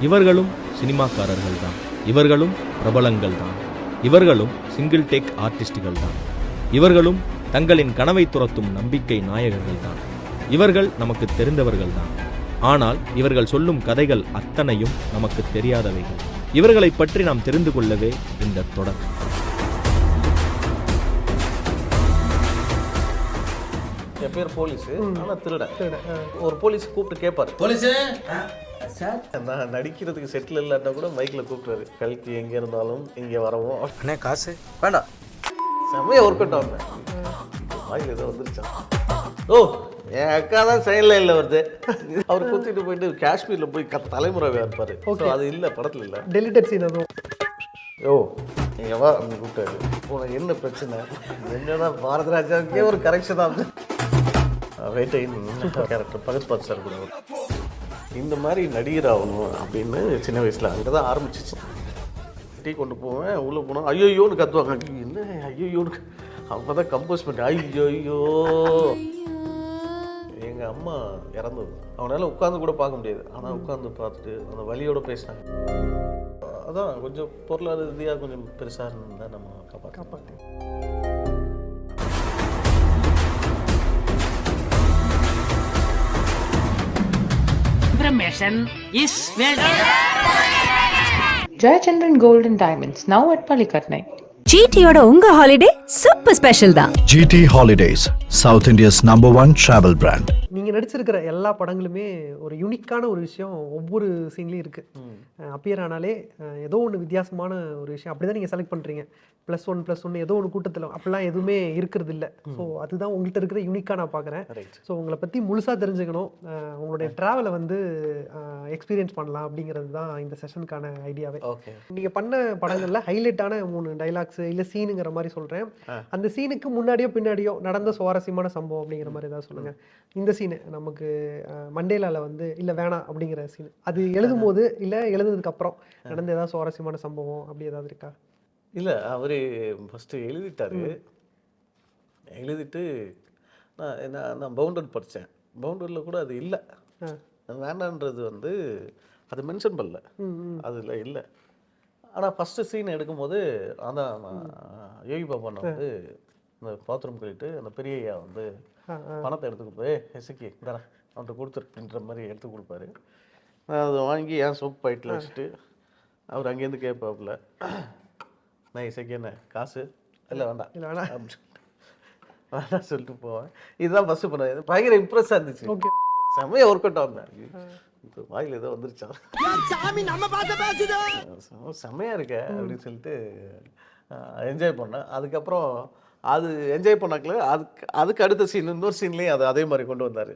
இவர்களும் சினிமாக்காரர்கள் தான், இவர்களும் பிரபலங்கள் தான், இவர்களும் சிங்கிள் டேக் ஆர்டிஸ்டுகள் தான், இவர்களும் தங்களின் கனவை துரத்தும் நம்பிக்கை நாயகர்கள் தான், இவர்கள் நமக்கு தெரிந்தவர்கள் தான். ஆனால் இவர்கள் சொல்லும் கதைகள் அத்தனையும் நமக்கு தெரியாதவைகள். இவர்களை பற்றி நாம் தெரிந்து கொள்ளவே இந்த தொடர். என் பேர் போலீஸ், ஆனால் திருடன். ஒரு போலீஸ் கூப்பிட்டு கேட்பாரு, போலீஸு சார் நான் நடிக்கிறதுக்கு செட்டில் இல்லாட்டா கூட மைக்கில் கூப்பிட்றாரு, கல்கி எங்கே இருந்தாலும் இங்கே வரவும். அண்ணே காசு வேண்டாம். செம்மையாக ஒர்க் அவுட் ஆகுங்க. வாயில் ஏதோ வந்துருச்சான். ஓ என் அக்கா தான் சைன் லைனில் வருது. அவர் குத்திட்டு போயிட்டு காஷ்மீரில் போய் தலைமுறையாக இருப்பார். அது இல்லை படத்தில் இல்லை, டெலிட்டட் சீன். அதுவும் ஓ நீங்கள் வா அப்படி கூப்பிட்டாரு. உனக்கு என்ன பிரச்சனை? என்னன்னா பாரதராஜாவுக்கே ஒரு கரெக்ஷன் தான். கேரக்டர் பகத் பாத் சார் கூட இந்த மாதிரி நடிகர் ஆகணும் அப்படின்னு சின்ன வயசில் அங்கே தான் ஆரம்பிச்சிச்சு. டீ கொண்டு போவேன், உள்ளே போனோம் ஐயோயோன்னு கத்துவாங்க. என்ன ஐயோயோன்னு? அப்போ தான் கம்போஸ் பண்ணி ஐயோயோ. எங்கள் அம்மா இறந்தது, அவனால் உட்காந்து கூட பார்க்க முடியாது. ஆனால் உட்காந்து பார்த்துட்டு அந்த வலியோடு பேசினாங்க. அதான் கொஞ்சம் பொருளாதார ரீதியாக கொஞ்சம் பெருசாக இருந்தால் நம்ம காப்பாற்றி. Information is welcome. Jayachandran Gold and Diamonds, now at Palikatnai. GTயோட உங்க ஹாலிடே சூப்பர் ஸ்பெஷல் தான். GT Holidays, South India's #1 travel brand. நீங்கள் நடிச்சிருக்கிற எல்லா படங்களுமே ஒரு யூனிக்கான ஒரு விஷயம் ஒவ்வொரு சீன்லேயும் இருக்குது. அப்பியர் ஆனாலே ஏதோ ஒன்று வித்தியாசமான ஒரு விஷயம் அப்படி தான் நீங்கள் செலக்ட் பண்ணுறீங்க. +1 ஏதோ ஒன்று கூட்டத்தில் அப்படிலாம் எதுவுமே இருக்கிறது இல்லை. ஸோ அதுதான் உங்கள்கிட்ட இருக்கிற யூனிக்காக நான் பார்க்குறேன். ஸோ உங்களை பற்றி முழுசாக தெரிஞ்சுக்கணும், உங்களுடைய ட்ராவலை வந்து எக்ஸ்பீரியன்ஸ் பண்ணலாம் அப்படிங்கிறது தான் இந்த செஷனுக்கான ஐடியாவே. நீங்கள் பண்ண படங்களில் ஹைலைட்டான 3 டைலாக்ஸ் இல்லை சீனுங்கிற மாதிரி சொல்கிறேன். அந்த சீனுக்கு முன்னாடியோ பின்னாடியோ நடந்த சுவாரஸ்யமான சம்பவம் அப்படிங்கிற மாதிரி ஏதாவது சொல்லுங்கள். இந்த சீனு நமக்கு மண்டேலாவில் வந்து இல்லை வேணாம் அப்படிங்கிற சீனு, அது எழுதும் போது இல்லை எழுதுனதுக்கு அப்புறம் நடந்த ஏதாவது சுவாரஸ்யமான சம்பவம் அப்படி ஏதாவது இருக்கா? இல்லை, அவர் ஃபஸ்ட்டு எழுதிட்டாரு. எழுதிட்டு நான் பவுண்டர் படித்தேன். பவுண்டரில் கூட அது இல்லை, வேண்டான்றது வந்து அது மென்ஷன் பண்ணல, அதில் இல்லை. ஆனால் ஃபஸ்ட்டு சீன் எடுக்கும்போது அதான் யோகி பாபா வந்து இந்த பாத்ரூம் கழிட்டு அந்த பெரிய ஐயா வந்து பணத்தை எடுத்து கொடுப்பாரு. எசக்கி தரேன் அவன்கிட்ட கொடுத்துருக்குன்ற மாதிரி எடுத்து கொடுப்பாரு. அதை வாங்கி என் சோப் பாயிட்டில் வச்சுட்டு அவர் அங்கேருந்து கேட்பாப்புல, நான் இசைக்கு என்ன காசு இல்லை வேண்டாம் அப்படின்னு வேண்டாம் சொல்லிட்டு போவேன். இதுதான் ஃபஸ்ட்டு பண்ண பயங்கர இம்ப்ரெஸ்ஸாக இருந்துச்சு. செம்மையாக ஒர்க் அவுட் ஆகுங்க. வாயில் ஏதோ வந்துருச்சா, செம்மையாக இருக்க அப்படின்னு சொல்லிட்டு என்ஜாய் பண்ணேன். அதுக்கப்புறம் அது என்ஜாய் பண்ணாக்கல அதுக்கு அடுத்த சீன் இன்னொரு சீன்லேயும் அது அதே மாதிரி கொண்டு வந்தார்.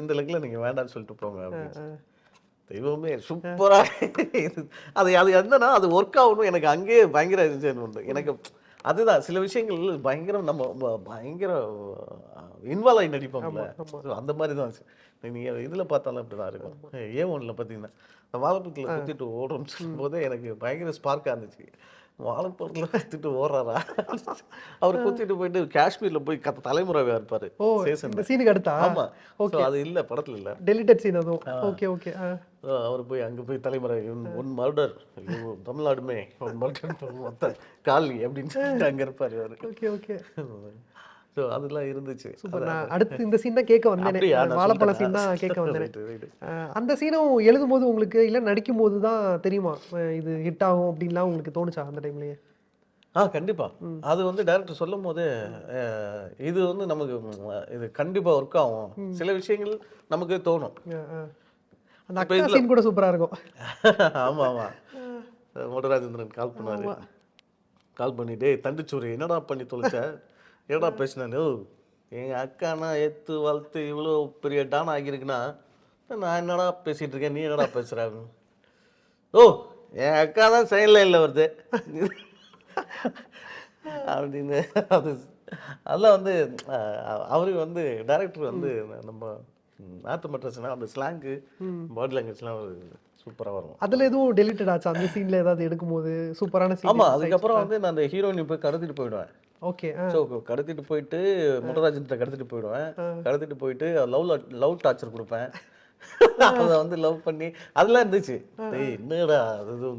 இந்த லெக்கில் நீங்கள் வேண்டான்னு சொல்லிட்டு போங்க அப்படின்னு. தெய்வமே சூப்பராக அது அது என்னன்னா அது ஒர்க் ஆகணும். எனக்கு அங்கேயே பயங்கர என்ஜாய் உண்டு. எனக்கு அதுதான் சில விஷயங்கள் பயங்கரம் நம்ம பயங்கர இன்வால்வ் ஆகி நடிப்போம்ல, அந்த மாதிரி தான். நீங்கள் இதில் பார்த்தாலும் அப்படி தான் இருக்கும். A1 பார்த்தீங்கன்னா இந்த வாழைப்பழத்தில் குத்திட்டு ஓடுறோம்னு சொல்லும் போதே எனக்கு பயங்கர ஸ்பார்க்காக இருந்துச்சு. வாழைப்பழத்தில் குத்திட்டு ஓடுறாரா, அவர் குத்திட்டு போயிட்டு காஷ்மீரில் போய் தலைமுறையாக இருப்பார். சீனுக்கு அடுத்தா? ஆமாம், அது இல்லை படத்தில் இல்லை, டெலிட்டட் சீன் அதுவும். Okay okay. அவர் போய் அங்கே போய் தலைமுறை ஒன் மர்டர் தமிழ்நாடுமே ஒன் மர்டர் மொத்த காலி அப்படின்னு சொல்லிட்டு அங்கே இருப்பார் அவர். Okay okay. ஸோ அதெல்லாம் இருந்துச்சு. நான் அடுத்து இந்த சீன் தான் கேட்க வந்தேன், வாழைப்பழ சீன் தான் கேட்க வந்தேன். அந்த சீனும் எழுதும் போது உங்களுக்கு இல்லை நடிக்கும் போது தான் தெரியுமா இது ஹிட் ஆகும் அப்படின்லாம் உங்களுக்கு தோணுச்சா அந்த டைம்லயே? கண்டிப்பாக. அது வந்து டைரக்டர் சொல்லும் போது இது வந்து நமக்கு இது கண்டிப்பாக ஒர்க் ஆகும். சில விஷயங்கள் நமக்கு தோணும். அந்த அக்கா சீன் கூட சூப்பராக இருக்கும். ஆமாம் ஆமாம். மோடராஜேந்திரன் கால் பண்ணார். கால் பண்ணிட்டு தண்டிச்சூரி என்னடா பண்ணி தொலைச்ச, என்னடா பேசினானு, எங்கள் அக்கானா எத்து வளர்த்து இவ்வளோ பெரிய டான் ஆகியிருக்குன்னா நான் என்னடா பேசிகிட்டு இருக்கேன், நீ என்னடா பேசுகிறாங்க. ஓ என் அக்கா தான் சைன் லைனில் வருது அப்படின்னு. அதெல்லாம் வந்து அவருக்கு வந்து டைரக்டர் வந்து நம்ம நார்த் மெட்ராஸ்னா அந்த ஸ்லாங்கு பாடி லாங்குவேஜ்லாம் ஒரு சூப்பராக வரும். அதில் எதுவும் டெலிட்டட் ஆச்சு அந்த சீனில் ஏதாவது எடுக்கும்போது சூப்பரான சீன்? ஆமாம், அதுக்கப்புறம் வந்து நான் அந்த ஹீரோயினை போய் கடத்திட்டு போயிடுவேன். ஓகே. ஸோ கடத்திட்டு போயிட்டு முட்டராஜன்கிட்ட கடத்திட்டு போயிடுவேன். கடத்திட்டு போயிட்டு லவ் டார்ச்சர் கொடுப்பேன். அதை வந்து லவ் பண்ணி அதெல்லாம் இருந்துச்சு. டேய் என்னடா அது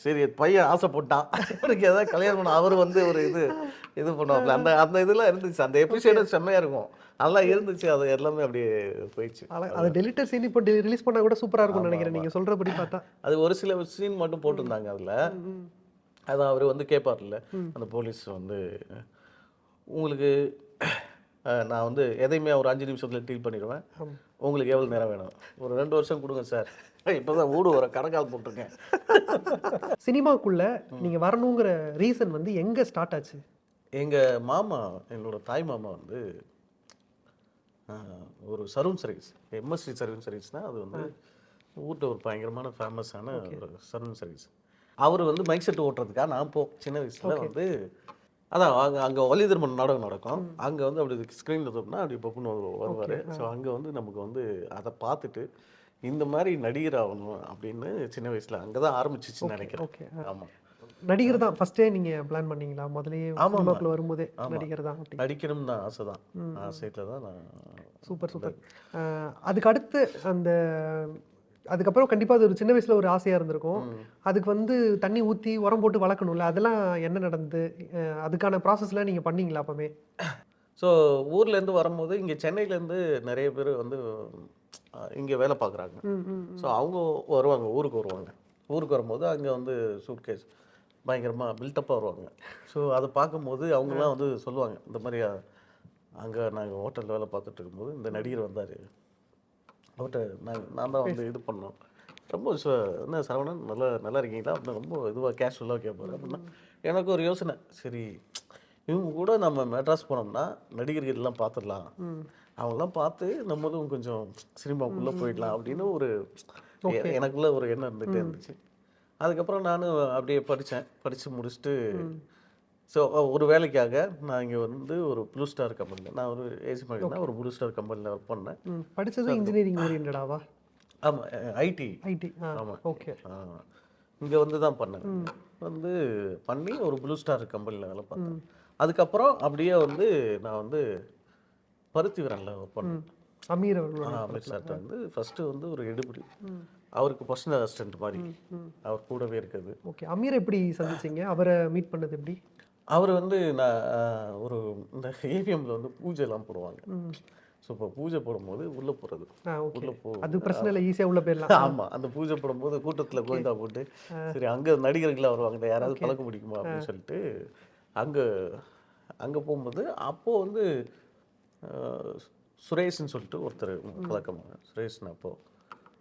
சரி பையன் ஆசைப்பட்டான் அவருக்கு ஏதாவது கல்யாணம் பண்ண அவர் வந்து ஒரு இது பண்ணுவாப்ல அந்த அந்த இதெல்லாம் இருந்துச்சு. அந்த எபிசோடு செம்மையா இருக்கும். அதெல்லாம் இருந்துச்சு. அது எல்லாமே அப்படியே போயிடுச்சு. அது டெலிட்டர் சீன் இப்போ ரிலீஸ் பண்ணா கூட சூப்பரா இருக்கும்னு நினைக்கிறேன் நீங்க சொல்றபடி பார்த்தா. அது ஒரு சில சீன் மட்டும் போட்டிருந்தாங்க அதுல. அதான் அவர் வந்து கேட்பார்ல அந்த போலீஸ் வந்து, உங்களுக்கு நான் வந்து எதையுமே ஒரு 5 நிமிஷத்துல டீல் பண்ணிடுவேன், உங்களுக்கு எவ்வளவு நேரம் வேணும், ஒரு 2 வருஷம் கொடுங்க சார், இப்பதான் ஊடு வர கணக்கால் போட்டிருக்கேன். சினிமாக்குள்ள நீங்க வரணுங்கிற ரீசன் வந்து எங்க ஸ்டார்ட் ஆச்சு? எங்க மாமா, என்னோட தாய் மாமா வந்து ஒரு சலூன் சர்வீஸ், எம்எஸ்சி சலூன் சர்வீஸ்னா அது வந்து ஊரில் ஒரு பயங்கரமான ஃபேமஸான ஒரு சலூன் சர்வீஸ். அவர் வந்து மைக் செட் ஓட்டுறதுக்காக நான் சின்ன வயசுல வந்து அதான் அங்கே வலிதர்மன் நாடகம் நடக்கும். அங்கே வந்து அப்படி ஸ்க்ரீனில் தோப்பினா அப்படி பப்புன்னு வருவார். ஸோ அங்கே வந்து நமக்கு வந்து அதை பார்த்துட்டு இந்த மாதிரி நடிகர் ஆகணும் அப்படின்னு சின்ன வயசில் அங்கே தான் ஆரம்பிச்சிச்சுன்னு நினைக்கிறேன். ஆமாம், நடிகர் தான் ஃபர்ஸ்டே நீங்க பிளான் பண்ணீங்களா? முதல்லயே சினிமாக்குள்ள வரும்போதே நடிகர் தான் நடிக்கணும்னு தான் ஆசை தான். ஆசையில் தான் நான். Super super. அதுக்கு அடுத்து அந்த அதுக்கப்புறம் கண்டிப்பா அது ஒரு சின்ன வயசுல ஒரு ஆசையா இருந்திருக்கும். அதுக்கு வந்து தண்ணி ஊற்றி உரம் போட்டு வளர்க்கணும்ல, அதெல்லாம் என்ன நடந்தது? அதுக்கான ப்ராசஸ்லாம் நீங்க பண்ணீங்களா அப்பவே? ஸோ ஊர்லேருந்து வரும்போது இங்கே சென்னையிலேருந்து நிறைய பேர் வந்து இங்கே வேலை பார்க்குறாங்க. ஸோ அவங்க வருவாங்க, ஊருக்கு வருவாங்க. ஊருக்கு வரும்போது அங்கே வந்து சூட்கேஸ் பயங்கரமாக பில்டப்பாக வருவாங்க. ஸோ அதை பார்க்கும்போது அவங்களாம் வந்து சொல்லுவாங்க, இந்த மாதிரி அங்கே நாங்கள் ஹோட்டலில் வேலை பார்த்துட்டு இருக்கும்போது இந்த நடிகர் வந்தார், ஹோட்டல் நான் தான் வந்து இது பண்ணோம், ரொம்ப என்ன சரவணன் நல்லா இருக்கீங்களா அப்படின்னு ரொம்ப இதுவாக கேஷுவலாக கேட்பாரு. அப்படின்னா எனக்கு ஒரு யோசனை, சரி இவங்க கூட நம்ம மெட்ராஸ் போனோம்னா நடிகர்கள்லாம் பார்த்துடலாம், அவங்களாம் பார்த்து நம்மளும் கொஞ்சம் சினிமாவுக்குள்ளே போயிடலாம் அப்படின்னு ஒரு எனக்குள்ள ஒரு எண்ணம் இருந்துகிட்டே இருந்துச்சு. அதுக்கப்புறம் நானும் அப்படியே படித்து முடிச்சுட்டு ஸோ ஒரு வேலைக்காக நான் இங்கே வந்து ஒரு ப்ளூ ஸ்டார் கம்பெனியில், நான் ஒரு ஏசி மாதிரி ஒரு ப்ளூ ஸ்டார் கம்பெனியில் ஒர்க் பண்ணேன். படித்தது இன்ஜினியரிங் ஓரியன்டடாவா? ஆமாம், ஐடி. ஆமாம், ஓகே. இங்கே வந்து தான் பண்ணேன். வந்து பண்ணி ஒரு ப்ளூ ஸ்டார் கம்பெனியில் வேலை பார்த்தேன். அதுக்கப்புறம் அப்படியே வந்து நான் வந்து பருத்தி விரலில் ஒர்க் பண்ணேன். அமீர் சார்ட்ட வந்து ஃபஸ்ட்டு வந்து ஒரு எடுபடி, அவருக்கு பர்சனல் அசிஸ்டன்ட் மாதிரி அவர் கூடவே இருக்குது. ஓகே. அமீர் எப்படி சந்திச்சிங்க? அவரை மீட் பண்ணது எப்படி? அவர் வந்து நான் ஒரு இந்த ஏவிஎம்ல வந்து பூஜைலாம் போடுவாங்க. ஸோ இப்போ பூஜை போடும்போது உள்ளே போகிறது, உள்ளே அது பிரச்சனை இல்லை, ஈஸியாக உள்ளே போயிடலாம். ஆமாம், அந்த பூஜை போடும்போது கூட்டத்தில் கோவிந்தா போட்டு சரி அங்கே நடிகர்களாக வருவாங்க, யாராவது பழக்க முடியுமா அப்படின்னு சொல்லிட்டு அங்கே போகும்போது அப்போது வந்து சுரேஷ்ன்னு சொல்லிட்டு ஒருத்தர் பழக்கமாக, சுரேஷ்னு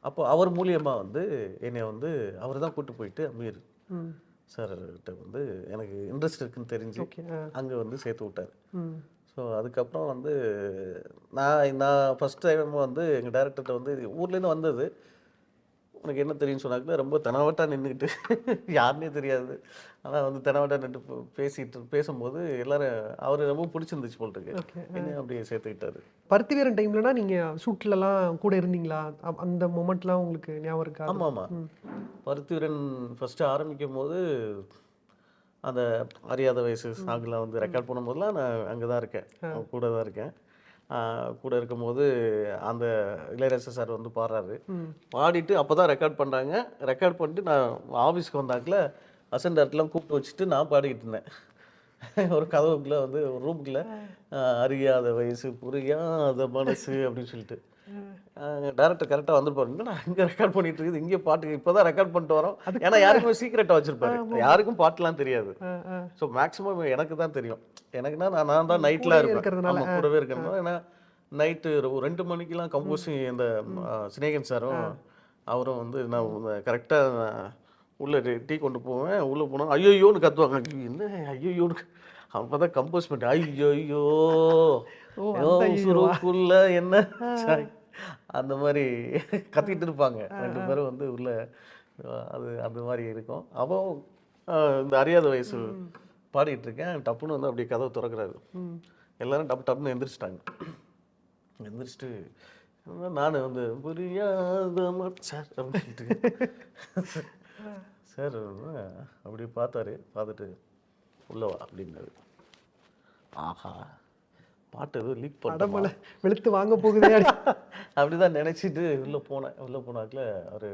அப்போ அவர் மூலியமாக வந்து என்னை வந்து அவர் தான் கூப்பிட்டு போயிட்டு அமீர் சார்கிட்ட வந்து எனக்கு இன்ட்ரெஸ்ட் இருக்குன்னு தெரிஞ்சு அங்கே வந்து சேர்த்து விட்டார். ஸோ அதுக்கப்புறம் வந்து நான் ஃபஸ்ட் டைம் வந்து எங்கள் டைரக்டர்கிட்ட வந்து ஊர்லேருந்து வந்தது, உனக்கு என்ன தெரியும்னு சொன்னாக்க ரொம்ப தெனாவட்டாக நின்றுக்கிட்டு யாருன்னே தெரியாது, ஆனால் வந்து தெனாவட்டாக நின்று பேசும்போது எல்லாரும் அவர் ரொம்ப பிடிச்சிருந்துச்சு போல் இருக்கு, என்ன அப்படியே சேர்த்துக்கிட்டாரு. பருத்தி வீரன் டைம்லனா நீங்கள் ஷூட்லலாம் கூட இருந்தீங்களா? அந்த மொமெண்ட்லாம் உங்களுக்கு ஞாபகம் இருக்கா? ஆமாம் ஆமாம், பருத்தி வீரன் ஃபஸ்ட்டு ஆரம்பிக்கும் போது அந்த அறியாத வயசு சாங்கெலாம் வந்து ரெக்கார்ட் பண்ணும்போதெல்லாம் நான் அங்கே தான் இருக்கேன், கூட தான் இருக்கேன். கூட இருக்கும்போது அந்த இளையராஜா சார் வந்து பாடுறாரு, பாடிட்டு அப்போ தான் ரெக்கார்ட் பண்ணுறாங்க. ரெக்கார்ட் பண்ணிட்டு நான் ஆஃபீஸ்க்கு வந்தாக்கில் அசன் டேரக்டர்லாம் கூப்பிட்டு வச்சுட்டு நான் பாடிக்கிட்டு இருந்தேன். ஒரு கதவுக்குள்ளே வந்து ஒரு ரூமுக்குள்ளே அறியாத வயசு புரியாத மனசு அப்படின்னு சொல்லிட்டு டேரக்டர் கரெக்டாக வந்துருப்பாரு, நான் இங்கே ரெக்கார்ட் பண்ணிட்டு இருக்குது, இங்கே பாட்டு இப்போ தான் ரெக்கார்ட் பண்ணிட்டு வரோம். ஏன்னா யாருக்குமே சீக்கிரட்டாக வச்சுருப்பாரு, யாருக்கும் பாட்டுலாம் தெரியாது. ஸோ மேக்ஸிமம் எனக்கு தான் தெரியும். எனக்குன்னா நான் தான் நைட்டில் இருப்பேன், நம்ம கூடவே இருக்கிறதுனால. ஏன்னா நைட்டு ஒரு 2 மணிக்கெலாம் கம்போசிங் இந்த சினேகன் சாரும் அவரும் வந்து நான் கரெக்டாக உள்ளே டீ கொண்டு போவேன். உள்ளே போனால் ஐயோயோன்னு கத்துவாங்க, என்ன ஐயோயோன்னு, அப்போ தான் கம்போஸ் பண்ணிட்டு ஐயோயோ சுருக்குள்ள என்ன அந்த மாதிரி கத்திட்டு இருப்பாங்க 2 பேரும் வந்து உள்ள. அது அந்த மாதிரி இருக்கும். அப்போ இந்த அறியாத வயசு பாடிட்டு இருக்கேன், டப்புன்னு வந்து அப்படியே கதவை திறக்கிறாரு. எல்லாரும் டப்புன்னு எந்திரிச்சிட்டாங்க. எந்திரிச்சிட்டு நான் வந்து புரியாத சார் அப்படின்ட்டு சார் அப்படியே பார்த்தாரு, பார்த்துட்டு உள்ளவா அப்படின்னாரு. ஆஹா பாட்டு ஏதோ லீக் அடமலை பண்ண வெளுத்து வாங்க போகுதே அப்படிதான் நினச்சிட்டு உள்ளே போனேன். உள்ளே போனாக்கில் அவர்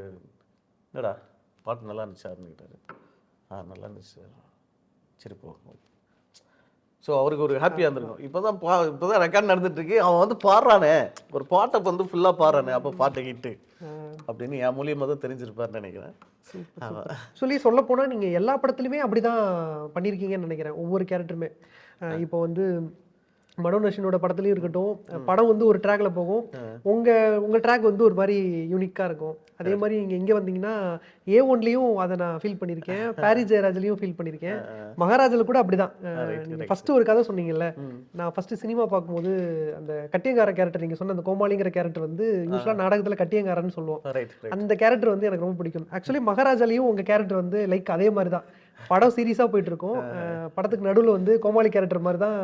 என்னடா பாட்டு நல்லா இருந்துச்சு ஆரம்பிக்கிட்டாரு. நல்லா இருந்துச்சு சார். சரி போ. ஸோ அவருக்கு ஒரு ஹாப்பியாக இருந்திருக்கும். இப்போ தான் ரெக்கார்ட் நடந்துட்டுருக்கு, அவன் வந்து பாடுறானே, ஒரு பாட்டை வந்து ஃபுல்லாக பாடுறானே, அப்போ பாட்டை ஹிட்டு அப்படின்னு என் மூலியமாக தான் தெரிஞ்சிருப்பாருன்னு நினைக்கிறேன். சொல்ல போனால் நீங்கள் எல்லா படத்துலையுமே அப்படி தான் பண்ணியிருக்கீங்கன்னு நினைக்கிறேன். ஒவ்வொரு கேரக்டருமே இப்போ வந்து மனோநஷனோட படத்துலையும் இருக்கட்டும், படம் வந்து ஒரு ட்ராக்ல போகும், உங்கள் ட்ராக் வந்து ஒரு மாதிரி யூனிக்காக இருக்கும். அதே மாதிரி நீங்கள் இங்கே வந்தீங்கன்னா A1லையும் அதை நான் ஃபீல் பண்ணியிருக்கேன், பாரி ஜெயராஜ்லையும் ஃபீல் பண்ணியிருக்கேன், மகாராஜில் கூட அப்படி தான். நீங்கள் ஃபஸ்ட்டு ஒரு கதை சொன்னீங்கல்ல, நான் ஃபஸ்ட்டு சினிமா பார்க்கும்போது அந்த கட்டியங்கார கேரக்டர், நீங்கள் சொன்ன அந்த கோமாளிங்கிற கேரக்டர் வந்து யூஸ்வலாக நாடகத்தில் கட்டியங்காரன்னு சொல்லுவோம். அந்த கேரக்டர் வந்து எனக்கு ரொம்ப பிடிக்கும். ஆக்சுவலி மகாராஜாலையும் உங்கள் கேரக்டர் வந்து லைக் அதே மாதிரி தான். படம் சீரியஸாக போயிட்டு இருக்கும், படத்துக்கு நடுவில் வந்து கோமாளி கேரக்டர் மாதிரி தான்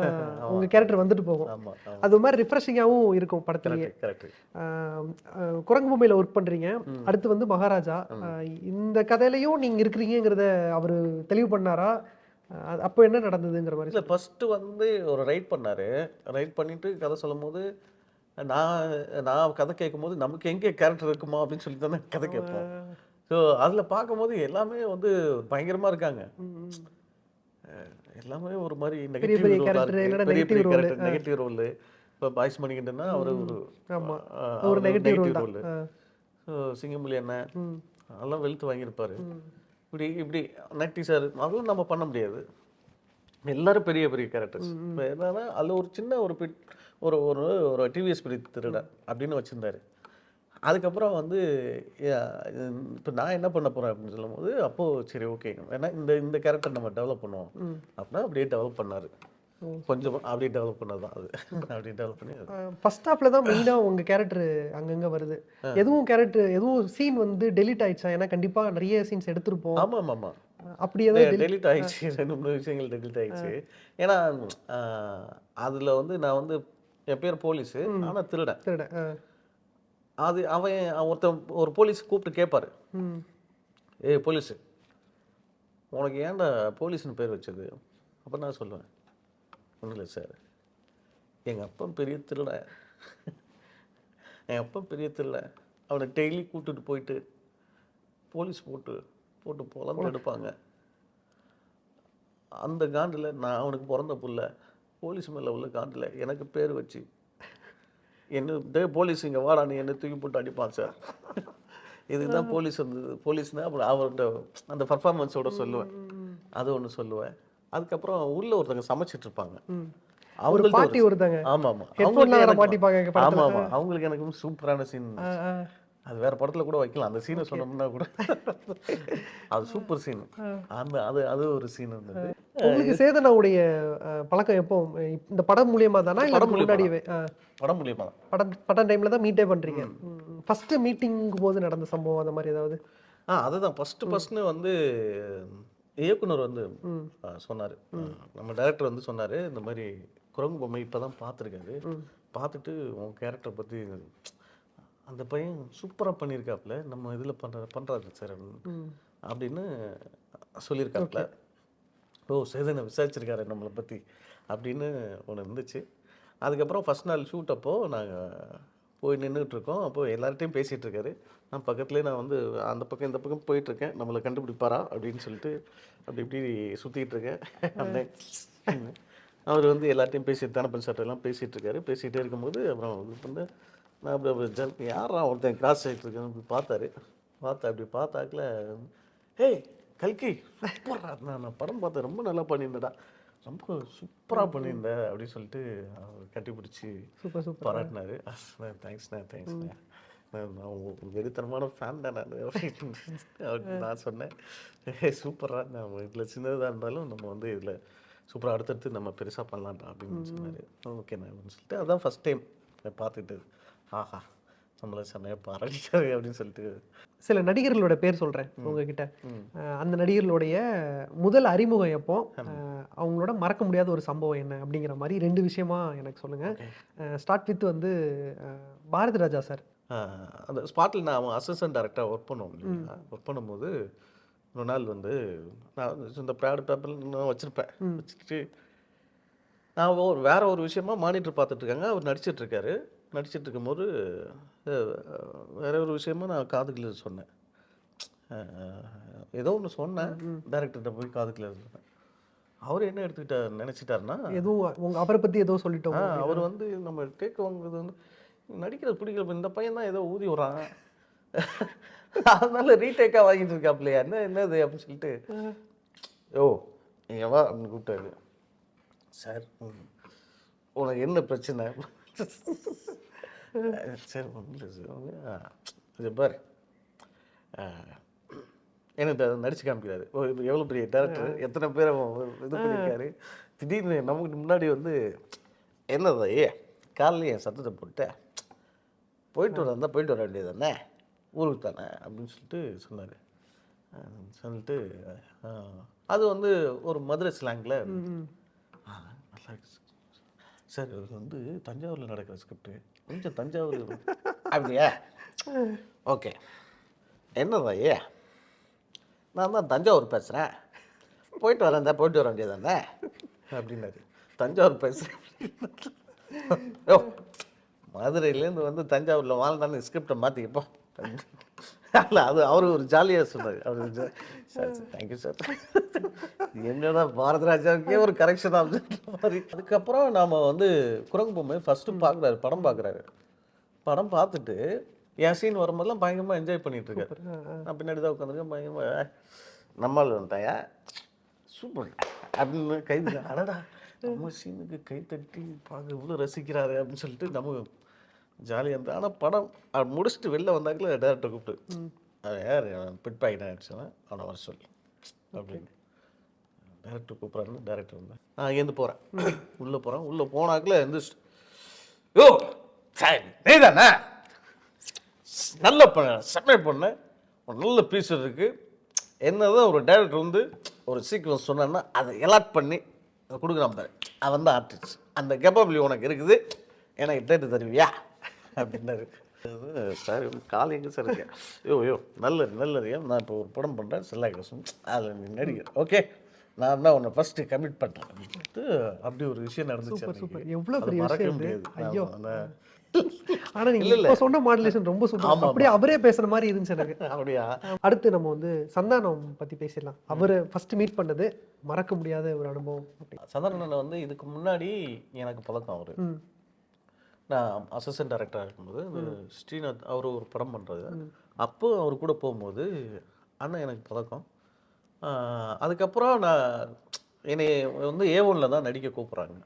உங்கள் கேரக்டர் வந்துட்டு போகும். அது மாதிரி ரிஃப்ரெஷிங்காகவும் இருக்கும் படத்துலேயே. குரங்கு பொம்மையில் ஒர்க் பண்ணுறீங்க, அடுத்து வந்து மகாராஜா. இந்த கதையிலையும் நீங்கள் இருக்கிறீங்கிறத அவர் தெளிவு பண்ணாரா? அப்போ என்ன நடந்ததுங்கிற மாதிரி. இல்லை, ஃபஸ்ட்டு வந்து ஒரு ரைட் பண்ணார். ரைட் பண்ணிவிட்டு கதை சொல்லும் போது நான் கதை கேட்கும்போது நமக்கு எங்கே கேரக்டர் இருக்குமா அப்படின்னு சொல்லி தானே கதை கேட்போம். ஸோ அதில் பார்க்கும்போது எல்லாமே வந்து பயங்கரமாக இருக்காங்க. எல்லாமே ஒரு மாதிரி நெகட்டிவ் ரோல், நெகட்டிவ் ரோல். இப்போ பாய்ஸ் மணிகண்டன்னா அவர் ஒரு நெகட்டிவ் ரோல். ஸோ சிங்கமொழி அண்ணன் அதெல்லாம் வெளுத்து வாங்கியிருப்பார். இப்படி நட்டி சார் அதெல்லாம் நம்ம பண்ண முடியாது. எல்லாரும் பெரிய பெரிய கேரக்டர்ஸ். இப்போ என்னன்னா அதில் ஒரு சின்ன ஒரு ஒரு டிவிஎஸ் படி திருட அப்படின்னு வச்சுருந்தாரு. அதுக்கப்புறம் வந்து இப்போ நான் என்ன பண்ண போகிறேன் அப்படின்னு சொல்லும் போது, அப்போது சரி ஓகே, ஏன்னா இந்த கேரக்டர் நம்ம டெவலப் பண்ணுவோம் அப்படின்னா அப்படியே டெவலப் பண்ணார். கொஞ்சம் அப்படியே டெவலப் பண்ணது தான் அது. அப்படியே டெவலப் பண்ணி ஃபர்ஸ்ட் ஹாஃப்ல தான் மெயினாக உங்கள் கேரக்டர் அங்கங்கே வருது. எதுவும் சீன் வந்து டெலிட் ஆயிடுச்சா? ஏன்னா கண்டிப்பாக நிறைய சீன்ஸ் எடுத்துருப்போம். ஆமாம். அப்படி ஏதாவது டெலிட் ஆயிடுச்சு, 2-3 விஷயங்கள் டெலிட் ஆயிடுச்சு. ஏன்னா அதில் வந்து நான் வந்து என் பேர் போலீஸு, ஆனால் திருடன். அது அவன் ஒரு போலீஸ் கூப்பிட்டு கேட்பாரு, ஏய் போலீஸு, உனக்கு ஏன்டா போலீஸ்னு பேர் வச்சது? அப்போ நான் சொல்லுவேன், ஒன்றும் இல்லை சார், எங்கள் அப்பா பெரிய திருடன், அவனை டெய்லி கூப்பிட்டுட்டு போயிட்டு போலீஸ் போட்டு போகலான்னு எடுப்பாங்க. அந்த காண்டில் நான் அவனுக்கு பிறந்த புள்ள, போலீஸ் மேலே உள்ள காண்டில் எனக்கு பேர் வச்சு என்ன போலீஸ் இங்கே வாடான்னு என்னை தூக்கி போட்டு அடிப்பான் சார். இதுதான் போலீஸ் வந்தது. போலீஸ்னா அப்புறம் அவர்கிட்ட அந்த பர்ஃபார்மன்ஸோட சொல்லுவேன், அது ஒன்று சொல்லுவேன். அதுக்கப்புறம் உள்ள ஒருத்தங்க சமைச்சிட்டு இருப்பாங்க, அவங்களுக்கு ஒருத்தங்க அவங்களுக்கு எனக்கு சூப்பரான சீன். அது வேற படத்துல கூட வைக்கலாம், அந்த சீனை சொன்னோம்னா கூட அது சூப்பர் சீன். அது ஒரு சீன் இருந்தது. உங்களுக்கு சேதனாவுடைய பழக்கம் எப்போ? இந்த படம் மூலியமா தானா இல்ல முன்னாடியே? படம் மூலியமா தான். படம் டைம்ல தான் மீட்டே பண்றீங்க. ஃபர்ஸ்ட் மீட்டிங் போது நடந்த சம்பவம் அந்த மாதிரி ஏதாவது? அதுதான் ஃபர்ஸ்ட்னு வந்து இயக்குனர் வந்து சொன்னாரு, நம்ம டைரக்டர் வந்து சொன்னாரு, இந்த மாதிரி குரங்கு பொம்மை இப்பதான் பார்த்துருக்காரு, பார்த்துட்டு உன் கேரக்டர் பத்தி அந்த பையன் சூப்பராக பண்ணியிருக்காப்புல, நம்ம இதில் பண்ணுறாரு சார் அப்படின்னு சொல்லியிருக்காப்புல. ஓ சேதனை விசாரிச்சிருக்காரு நம்மளை பற்றி அப்படின்னு ஒன்று இருந்துச்சு. அதுக்கப்புறம் ஃபஸ்ட் நாள் ஷூட் அப்போது நாங்கள் போய் நின்றுட்டுருக்கோம். அப்போது எல்லார்ட்டையும் பேசிகிட்டு இருக்காரு. நான் பக்கத்துலேயே நான் வந்து அந்த பக்கம் இந்த பக்கம் போயிட்டுருக்கேன், நம்மளை கண்டுபிடிப்பாரா அப்படின்னு சொல்லிட்டு அப்படி இப்படி சுற்றிக்கிட்டு இருக்கேன். அவர் வந்து எல்லார்ட்டையும் பேசிட்டு தானே சார்ட்டெல்லாம் பேசிகிட்டு இருக்காரு. பேசிகிட்டே இருக்கும்போது அப்புறம் இது வந்து நான் அப்படி யாரா ஒருத்தன் கிராஸ் ஆகிட்டு இருக்கேன்னு அப்படி பார்த்தாரு. அப்படி பார்த்தாக்கில், ஹேய் கல்கி சூப்பரா, நான் படம் பார்த்தேன், ரொம்ப நல்லா பண்ணியிருந்தேடா, ரொம்ப சூப்பராக பண்ணியிருந்தேன் அப்படின்னு சொல்லிட்டு அவர் கட்டிப்பிடிச்சி பாராட்டினாரு. தேங்க்ஸ்ண்ணே, நான் வெறித்தனமான ஃபேன் தான் நான் அப்படின்னு நான் சொன்னேன். சூப்பராக, நம்ம இதில் சின்னதாக இருந்தாலும் நம்ம வந்து இதில் சூப்பராக அடுத்தடுத்து நம்ம பெருசாக பண்ணலான்டா அப்படின்னு சொன்னார். ஓகேண்ணா அப்படின்னு சொல்லிட்டு அதான் ஃபஸ்ட் டைம் பார்த்துக்கிட்டு, ஆஹா நம்மளை செம்மையாக பாராட்டிட்டாரு அப்படின்னு சொல்லிட்டு. சில நடிகர்களோட பேர் சொல்கிறேன் உங்ககிட்ட. அந்த நடிகர்களுடைய முதல் அறிமுகம் எப்போ, அவங்களோட மறக்க முடியாத ஒரு சம்பவம் என்ன அப்படிங்கிற மாதிரி 2 விஷயமா எனக்கு சொல்லுங்கள். ஸ்டார்ட் வித் வந்து பாரதி ராஜா சார். அந்த ஸ்பாட்டில் நான் அவன் அசிஸ்டன்ட் டைரக்டராக ஒர்க் பண்ணுவோம் இல்லைங்களா. ஒர்க் பண்ணும்போது ஒரு நாள் வந்து நான் இந்த ப்ராட் பேப்பர் நான் வச்சுருப்பேன். வச்சுட்டு நான் வேற ஒரு விஷயமா மானிட்டர் பார்த்துட்டு இருக்காங்க, அவர் நடிச்சிட்டு இருக்காரு. நடிச்சிட்டு இருக்கும்போது வேற ஒரு விஷயமா நான் காதுக்குள்ள சொன்னேன். ஏதோ ஒன்று சொன்னேன், டைரக்டர்கிட்ட போய் காதுக்குள்ள சொன்னேன். அவர் என்ன நினச்சிட்டாருன்னா, எதுவும் அவரை பற்றி ஏதோ சொல்லிட்டோம். அவர் வந்து நம்ம டேக் வாங்குறது வந்து நடிக்கிறது பிடிக்கல, இந்த பையன் தான் ஏதோ ஊதி விட்றான், அதனால ரீடேக்காக வாங்கிட்டு இருக்காப்லையா, என்னது அப்படின்னு சொல்லிட்டு, ஓ நீங்கள் வா அப்படின்னு கூப்பிட்டாரு. சார் உனக்கு என்ன பிரச்சனை? சார் ஒன்றும் இல்லை சார், இது பாரு எனக்கு நடிச்சு காமிக்கிறாரு. எவ்வளோ பெரிய டேரக்டர், எத்தனை பேரை இது பண்ணியிருக்காரு. திடீர்னு நமக்கு முன்னாடி வந்து என்னதா காலையில் என் சத்தத்தை போட்டேன், போயிட்டு வர வேண்டியது தானே, ஊருக்கு தானே அப்படின்னு சொல்லிட்டு சொன்னார். சொல்லிட்டு அது வந்து ஒரு மதுரை ஸ்லாங்கில் நல்லா இருக்கு சார், இது வந்து தஞ்சாவூரில் நடக்கிற ஸ்கிரிப்டு, கொஞ்சம் தஞ்சாவூர் அப்படியா, ஓகே என்னதா நான் தான் தஞ்சாவூர் பேசுகிறேன், போயிட்டு வர வேண்டியது தானே அப்படின்னாரு. தஞ்சாவூர் பேசுகிறேன், ஓ மதுரையிலேருந்து வந்து தஞ்சாவூரில் வாழ்ந்தான்னு ஸ்கிரிப்டை மாற்றிக்கப்போ இல்லை, அது அவர் ஒரு ஜாலியாக சொன்னார். அவர் சார் தேங்க்யூ சார், என்னடா பாரதராஜாவுக்கே ஒரு கரெக்ஷன் அப்படின்ற மாதிரி. அதுக்கப்புறம் நாம் வந்து குரங்கு பொம்மை ஃபஸ்ட்டு பார்க்குறாரு, படம் பார்க்குறாரு. படம் பார்த்துட்டு என் சீன் வரும்போதெல்லாம் பயங்கரமாக என்ஜாய் பண்ணிட்டு இருக்காரு. நான் பின்னாடி தான் உட்காந்துருக்கேன், பயங்கரமாக நம்மளால் வந்துட்டாயா சூப்பர் அப்படின்னு கைது, அடடா நம்ம சீனுக்கு கை தட்டி பார்க்க இவ்வளோ ரசிக்கிறாரு அப்படின்னு சொல்லிட்டு நம்ம ஜாலியாக இருந்தது. ஆனால் படம் முடிச்சுட்டு வெளில வந்தாக்கல டேரக்டர் கூப்பிட்டு, அது யார் பிட் பாக்கெட் ஆகிடுச்சுன்னா அவனை வர சொல்லி அப்படின்னு டேரக்டர் கூப்பிட்றாருன்னு டேரக்டர் வந்தேன். நான் அங்கேருந்து போகிறேன், உள்ளே போகிறேன். உள்ளே போனாக்கில் எந்திரிச்சு, யோ சார் நீ தானே, நல்ல பண்ண சப்மிட் பண்ண ஒரு நல்ல பீஸ் இருக்குது, என்னதான் ஒரு டேரக்டர் வந்து ஒரு சீக்வன்ஸ் சொன்னான்னா அதை எலாட் பண்ணி அதை கொடுக்குறான் பாரு, அவன் தான் ஆர்டிஸ்ட், அந்த கேப்பபிலிட்டி உனக்கு இருக்குது, எனக்கு டேட்டு தருவியா அப்படின்னாரு. சார் கால் எங்கே சார் இருக்கேன், யோ நல்லது, நான் இப்போ ஒரு படம் பண்ணுறேன் செல்லாகேசன், அதில் நீ நடிகர், ஓகே நான் தான் உன்னை ஃபஸ்ட்டு கமிட் பண்ணுறேன் அப்படின்ட்டு அப்படி ஒரு விஷயம் நடந்துச்சு. எவ்வளோ பெரிய மறக்க முடியாது. ஐயோ, ஆனா நீங்க இப்ப சொன்ன மாடுலேஷன் ரொம்ப சூப்பர், அப்படியே அவரே பேசுற மாதிரி இருந்துச்சு எனக்கு. அப்படியா? அடுத்து நம்ம வந்து சந்தானம் பத்தி பேசிடலாம். அவரை ஃபர்ஸ்ட் மீட் பண்ணது மறக்க முடியாத ஒரு அனுபவம். சந்தானன் வந்து இதுக்கு முன்னாடி எனக்கு பழக்கம். அவரு நான் அசிஸ்டன்ட் டைரக்டராக இருக்கும்போது ஸ்ரீநாத் அவர் ஒரு படம் பண்ணுறது, அப்போ அவர் கூட போகும்போது அண்ணன் எனக்கு பழக்கம். அதுக்கப்புறம் நான் என்னை வந்து A1 தான் நடிக்க கூப்பிட்றாங்க.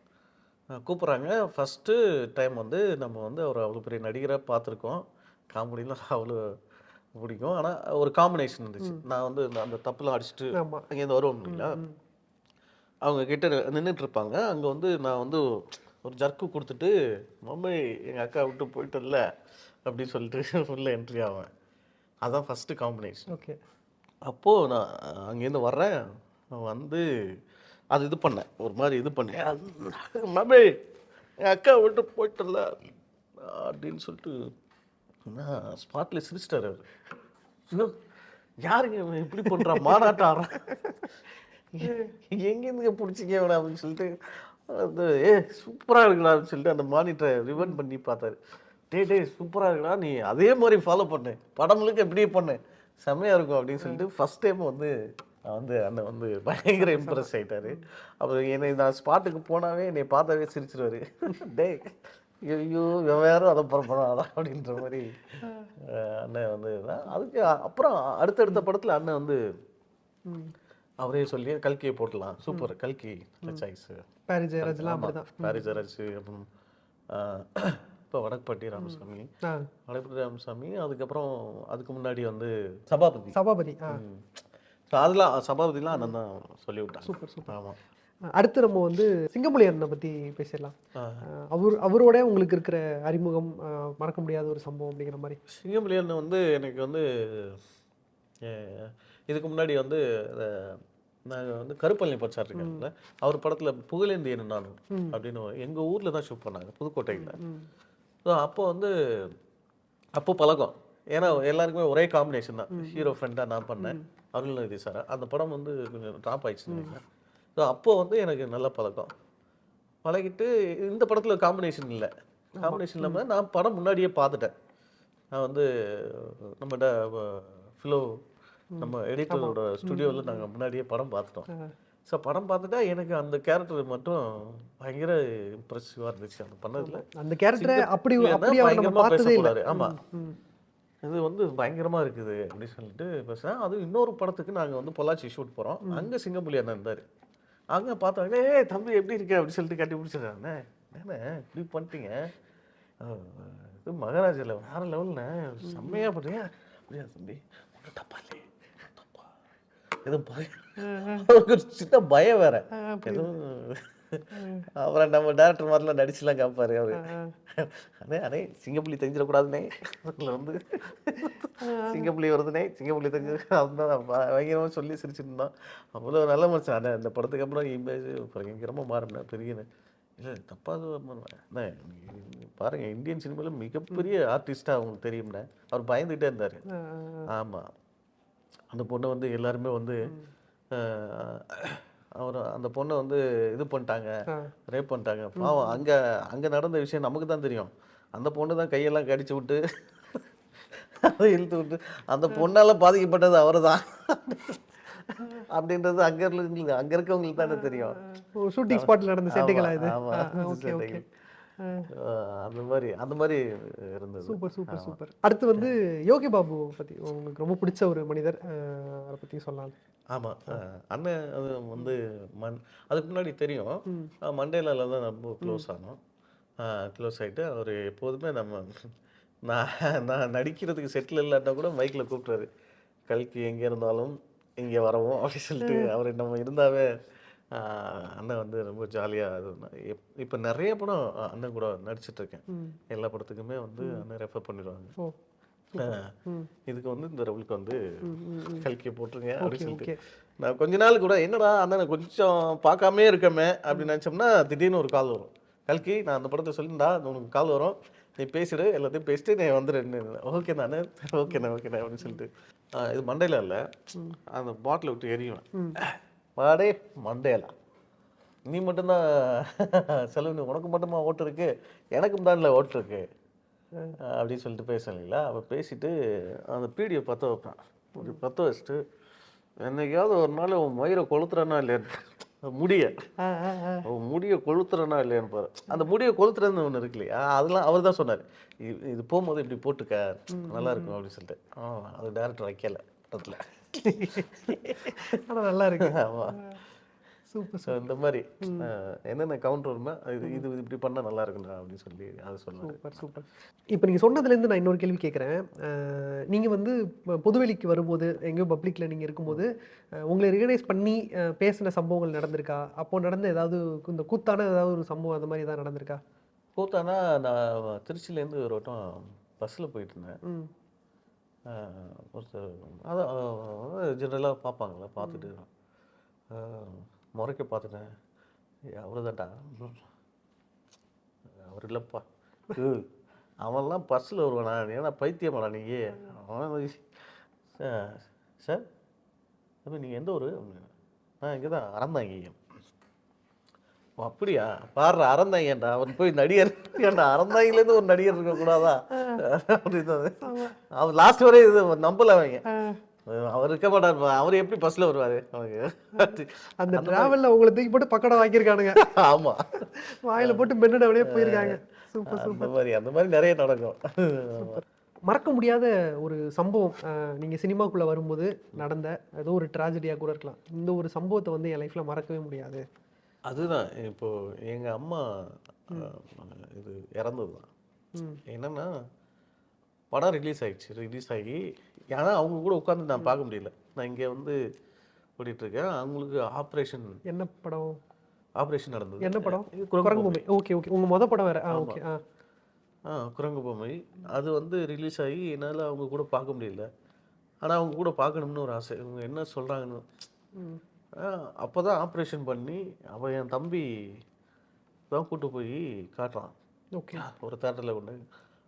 ஃபஸ்ட்டு டைம் வந்து நம்ம வந்து அவர் அவ்வளோ பெரிய நடிகராக பார்த்துருக்கோம், காமெடிலாம் அவ்வளோ பிடிக்கும். ஆனால் ஒரு காம்பினேஷன் இருந்துச்சு. நான் வந்து அந்த தப்புலாம் அடிச்சுட்டு அங்கேருந்து வருவோம் இல்லைங்களா, அவங்க கிட்ட நின்றுட்டு இருப்பாங்க. அங்கே வந்து நான் வந்து ஒரு ஜர்க்கு கொடுத்துட்டு, மம்மி எங்கள் அக்கா விட்டு போயிட்டல அப்படின்னு சொல்லிட்டு உள்ள என்ட்ரி ஆவேன். அதுதான் ஃபஸ்ட்டு காம்பினேஷன். ஓகே. அப்போது நான் அங்கேருந்து வர்றேன், வந்து அது இது பண்ணேன், ஒரு மாதிரி இது பண்ணேன், மம்மி என் அக்கா விட்டு போயிட்டல அப்படின்னு சொல்லிட்டு ஸ்பாட்டில் சிரிச்சிட்டார் அவர். யாருங்க இப்படி பண்ணுறா, மாநாட்டம் ஆடுறான், எங்கேருந்து பிடிச்சிங்க அப்படின்னு சொல்லிட்டு அது சூப்பராக இருக்குடா அப்படின்னு சொல்லிட்டு அந்த மானிட்டரை ரிவன் பண்ணி பார்த்தாரு. டே சூப்பராக இருக்குடா, நீ அதே மாதிரி ஃபாலோ பண்ணு, படங்களுக்கு எப்படியே பண்ணு, செம்மையாக இருக்கும் அப்படின்னு சொல்லிட்டு ஃபஸ்ட் டைம் வந்து அண்ணன் வந்து பயங்கர இம்ப்ரெஸ் ஆகிட்டாரு. அப்புறம் என்னை நான் ஸ்பாட்டுக்கு போனாவே என்னை பார்த்தாவே சிரிச்சிருவாரு. டே ஐயோ வேறும் அதை பரப்படாதான் அப்படின்ற மாதிரி அண்ணன் வந்து அதுக்கு அப்புறம் அடுத்தடுத்த படத்தில் அண்ணன் வந்து அவரே சொல்லி கல்கியை போட்டலாம், சூப்பர் கல்கி சாய்ஸ், பாரி ஜெயராஜ், அப்புறம் இப்போ வடக்குப்பட்டி ராமசாமி, அதுக்கப்புறம் அதுக்கு முன்னாடி வந்து சபாபதி. ஸோ அதெல்லாம் சபாபதிலாம் அண்ணன் தான் சொல்லி விட்டாங்க. சூப்பர். ஆமாம். அடுத்து நம்ம வந்து சிங்கமொழி அண்ணனை பற்றி பேசிடலாம். அவரோட உங்களுக்கு இருக்கிற அறிமுகம், மறக்க முடியாத ஒரு சம்பவம் அப்படிங்கிற மாதிரி. சிங்கமொழி அண்ணன் வந்து எனக்கு வந்து இதுக்கு முன்னாடி வந்து நாங்கள் வந்து கருப்பள்ளி பச்சார் இருக்காங்கல்ல, அவர் படத்தில் புகழேந்தியன் நானும் அப்படின்னு எங்கள் ஊரில் தான் ஷூட் பண்ணாங்க, புதுக்கோட்டையில். ஸோ அப்போ பழக்கம், ஏன்னா எல்லாருக்குமே ஒரே காம்பினேஷன் தான், ஹீரோ ஃப்ரெண்டாக நான் பண்ணேன், அருள்நிதி சார். அந்த படம் வந்து கொஞ்சம் ட்ராப் ஆயிடுச்சு. ஸோ அப்போது வந்து எனக்கு நல்ல பழக்கம். பழகிட்டு இந்த படத்தில் காம்பினேஷன் இல்லை. காம்பினேஷன் இல்லாமல் நான் படம் முன்னாடியே பார்த்துட்டேன். நான் வந்து நம்மகிட்ட ஃபிலோ நம்ம எடிட்டரோட ஸ்டுடியோவில் நாங்கள் முன்னாடியே படம் பார்த்துட்டோம். ஸோ படம் பார்த்துட்டா எனக்கு அந்த கேரக்டர் மட்டும் பயங்கர இம்ப்ரெசிவாக இருந்துச்சு. அந்த பண்ணதில் அந்த கேரக்டரை அப்படி அவர் நம்ம பார்த்ததே இல்லை. ஆமாம், இது வந்து பயங்கரமாக இருக்குது அப்படின்னு சொல்லிட்டு பேசுகிறேன். அதுவும் இன்னொரு படத்துக்கு நாங்கள் வந்து பொள்ளாச்சி ஷூட் போகிறோம். அங்கே சிங்கம்புலி அண்ணன் இருந்தார். அங்கே பார்த்தாங்க, தம்பி எப்படி இருக்க அப்படின்னு சொல்லிட்டு கட்டி பிடிச்சிடுறாண்ணே. ஏண்ணே இப்படி பண்ணிட்டீங்க, இது மகாராஜில் வேறு லெவல்ண்ணே, செம்மையாக பண்ணுறீங்க. அப்படியா தம்பி, ஒன்றும் தப்பா இல்லையே, தப்பா எதுவும் அவருக்கு ஒரு சின்ன பயம் வேற எதுவும். அப்புறம் நம்ம டேரக்டர் மாதிரிலாம் நடிச்சுலாம் காப்பாரு அவரு. அண்ணே சிங்கப்புலி தெரிஞ்சிடக்கூடாதுண்ணே, அதில் வந்து சிங்கப்புலி வருதுண்ணே, சிங்கப்புலி தெரிஞ்சு அதுதான் பயங்கரமாக சொல்லி சிரிச்சுட்டு இருந்தான். அவ்வளோ நல்ல மனுஷன். அண்ணே இந்த படத்துக்கு அப்புறம் இமேஜ் பயங்கரமாக மாறினேன். பெரியண்ணே இல்லை தப்பாக பாருங்க, இந்தியன் சினிமாவில் மிகப்பெரிய ஆர்டிஸ்டாக அவங்களுக்கு தெரியும்ண்ணே. அவர் பயந்துகிட்டே இருந்தார். ஆமாம், அந்த பொண்ணை வந்து எல்லாருமே வந்து அவர் அந்த பொண்ணை வந்து இது பண்ணிட்டாங்க, ரேப் பண்ணிட்டாங்க. பாவம் அங்கே நடந்த விஷயம் நமக்கு தான் தெரியும். அந்த பொண்ணு தான் கையெல்லாம் கடிச்சு விட்டு அதை இழுத்து விட்டு அந்த பொண்ணால் பாதிக்கப்பட்டது அவர் தான் அப்படின்றது அங்கே இருக்கவங்களுக்கு தானே தெரியும். ஷூட்டிங் ஸ்பாட்டில் நடந்த செட்டுகளா இது? அந்த மாதிரி இருந்தது. சூப்பர். அடுத்து வந்து யோகி பாபு பற்றி உங்களுக்கு ரொம்ப பிடிச்ச ஒரு மனிதர், அதை பற்றி சொல்லலாம். ஆமாம், அண்ணன் அது வந்து அதுக்கு முன்னாடி தெரியும். மண்டேலாவில் தான் ரொம்ப க்ளோஸ் ஆனோம். க்ளோஸ் ஆகிட்டு அவர் எப்போதுமே நான் நடிக்கிறதுக்கு செட்டில் இல்லாட்டா கூட மைக்கில் கூப்பிட்றாரு, கல்கி எங்கே இருந்தாலும் இங்கே வரவும் அப்படின்னு சொல்லிட்டு. அவர் நம்ம இருந்தாவே அண்ணன் வந்து ரொம்ப ஜாலியாக அது. இப்போ நிறைய படம் அண்ணன் கூட நடிச்சிட்ருக்கேன். எல்லா படத்துக்குமே வந்து அண்ணன் ரெஃபர் பண்ணிடுவாங்க. இதுக்கு வந்து இந்த ரவுலுக்கு வந்து கல்கியை போட்டுருங்க அப்படின்னு சொல்லிட்டு. நான் கொஞ்ச நாள் கூட என்னடா அண்ணனை கொஞ்சம் பார்க்காமே இருக்கமே அப்படின்னு நினச்சோம்னா திடீர்னு ஒரு கால் வரும். கல்கி நான் அந்த படத்தை சொல்லிண்டா உனக்கு கால் வரும், நீ பேசிடு, எல்லாத்தையும் பேசிட்டு நீ வந்துடுன்னு. ஓகே தானே, ஓகேண்ணே அப்படின்னு சொல்லிட்டு. இது மண்டையில் இல்லை, அந்த பாட்டில் விட்டு எரியுவேன். வாடே மண்டையலா, நீ மட்டும்தான் செலவு, உனக்கு மட்டுமா ஓட்டு இருக்கு, எனக்கும் தான்ல ஓட்டு இருக்கு அப்படின்னு சொல்லிட்டு பேச இல்லைங்களா. அப்போ பேசிட்டு அந்த பீடியை பற்ற வைப்பேன். ஒரு பற்ற வச்சுட்டு என்னைக்காவது ஒரு நாள் உன் மயிரை கொளுத்துறனா இல்லையான்னு, முடியை கொளுத்துறனா இல்லையான்னு பாரு. அந்த முடியை கொளுத்துறதுன்னு ஒன்று இருக்கு இல்லையா, அதெல்லாம் அவர் தான் சொன்னார். இது போகும்போது இப்படி போட்டுக்க நல்லா இருக்கும் அப்படின்னு சொல்லிட்டு. அது டேரக்டர் வைக்கல படத்தில். நல்லா இருக்கு. ஆமாம், சூப்பர். ஸோ இந்த மாதிரி என்னென்ன கவுண்டர் வருமா, இது இப்படி பண்ணால் நல்லா இருக்குண்ணா அப்படின்னு சொல்லி அதை சொல்லுவாங்க. சூப்பர். இப்போ நீங்கள் சொன்னதுலேருந்து நான் இன்னொரு கேள்வி கேட்குறேன். நீங்கள் வந்து பொதுவெளிக்கு வரும்போது, எங்கேயோ பப்ளிக்கில் நீங்கள் இருக்கும்போது உங்களை ரிகனைஸ் பண்ணி பேசின சம்பவங்கள் நடந்திருக்கா? அப்போ நடந்த ஏதாவது இந்த கூத்தான ஏதாவது ஒரு சம்பவம் அந்த மாதிரி ஏதாவது நடந்திருக்கா? கூத்தானா, நான் திருச்சியிலேருந்து ஒரு வட்டம் பஸ்ஸில் போயிட்டு இருந்தேன். ஒருத்தர் அதான் ஜென்ரலாக பார்ப்பாங்களா, பார்த்துட்டு முறைக்க பார்த்துட்டேன். அவ்வளோதான்டா, அவர் இல்லைப்பா, அவன்லாம் பஸ்ஸில் வருவானா, ஏன்னா பைத்தியமாடா நீ. அவன் சார் அப்போ நீங்கள் எந்த ஊர்? நான் இங்கே தான் அறந்தாங்க. அப்படியா, பாடுற அறந்தாங்கடா, அவன் போய் நடிகர் ஏன்டா, அறந்தாங்கிலேருந்து ஒரு நடிகர் இருக்கக்கூடாதா அப்படின்னு. அவர் லாஸ்ட் வரை இது நம்பல அவங்க. அவர் இருக்க மாட்டார், அவர் எப்படி பஸ்ல வருவாரு அவனுக்கு. அந்த டிராவல்ல உங்களை தூக்கி போட்டு பக்கடம் வாங்கியிருக்கானுங்க. ஆமா, வாயில போட்டு மென்னட அப்படியே போயிருக்காங்க. சூப்பர். அந்த மாதிரி நிறைய நடக்கும். மறக்க முடியாத ஒரு சம்பவம் நீங்க சினிமாக்குள்ள வரும்போது நடந்த ஏதோ ஒரு ட்ராஜடியா கூட இருக்கலாம், இந்த ஒரு சம்பவத்தை வந்து என் லைஃப்ல மறக்கவே முடியாது. அதுதான் இப்போ எங்க அம்மா இது இறந்தது தான். என்னன்னா படம் ரிலீஸ் ஆகி ஏன்னா அவங்க கூட உட்காந்து நான் பார்க்க முடியல. நான் இங்கே வந்து ஓடிட்டுருக்கேன். அவங்களுக்கு ஆப்ரேஷன். என்ன படம்? ஆப்ரேஷன் நடந்தது. என்ன படம்? குரங்கு பொம்மை. ஓகே. உங்கள் மொதல் படம் வேறு. ஓகே. குரங்கு பொம்மை. அது வந்து ரிலீஸ் ஆகி என்னால் அவங்க கூட பார்க்க முடியல. ஆனால் அவங்க கூட பார்க்கணும்னு ஒரு ஆசை. இவங்க என்ன சொல்கிறாங்கன்னு. அப்போ தான் ஆப்ரேஷன் பண்ணி அவன் என் தம்பி தான் கூப்பிட்டு போய் காட்டுறான். ஓகே. ஒரு தேட்டரில் கொண்டு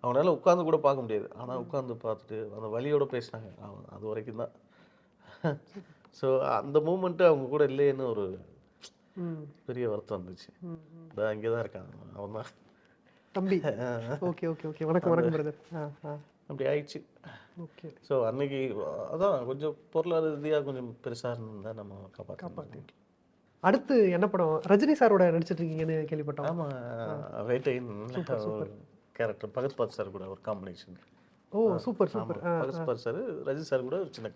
அவனால் உட்காந்து கூட பார்க்க முடியாது. ஆனால் உட்காந்து பார்த்துட்டு அந்த வலியோடு பேசினாங்க. அது வரைக்கும் தான். ஸோ அந்த மூமெண்ட்டு அவங்க கூட இல்லைன்னு ஒரு பெரிய வருத்தம் இருந்துச்சு. இங்கே தான் இருக்கான் அவன் தான். தம்பி. Okay okay okay. வணக்கம் வணக்கம் பிரதர். அப்படி ஆயிடுச்சு. ஓகே. ஸோ அன்னைக்கு அதான் கொஞ்சம் பொருளாதார ரீதியாக கொஞ்சம் பெருசாக இருந்தால் நம்ம காப்பாற்றிக்கலாம். அடுத்து என்ன படம்? ரஜினி சாரோட நடிச்சிட்டு இருக்கீங்கன்னு கேள்விப்பட்டோம். ஆமாம், வேட்டையின் கேரக்டர் பகத் பாத் சார் கூட ஒரு காம்பினேஷன். ஓ சூப்பர் சூப்பர். பகத் பாத் சார் ரஜினி சார் கூட ஒரு சின்ன.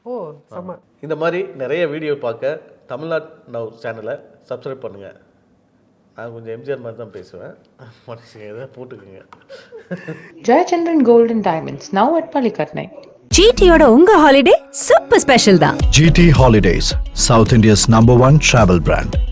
ஓ செம்ம. இந்த மாதிரி நிறைய வீடியோ பார்க்க தமிழ்நாடு நவ் சேனலை சப்ஸ்கிரைப் பண்ணுங்கள். நான் கொஞ்சம் எம்ஜிஆர் மாதிரி தான் பேசுவேன், மனுஷங்க எதாவது போட்டுக்குங்க. Jayachandran Gold and Diamonds, now at Palikatnai. GTயோட உங்க ஹாலிடே சூப்பர் ஸ்பெஷல் தான். GT Holidays, South India's #1 travel brand.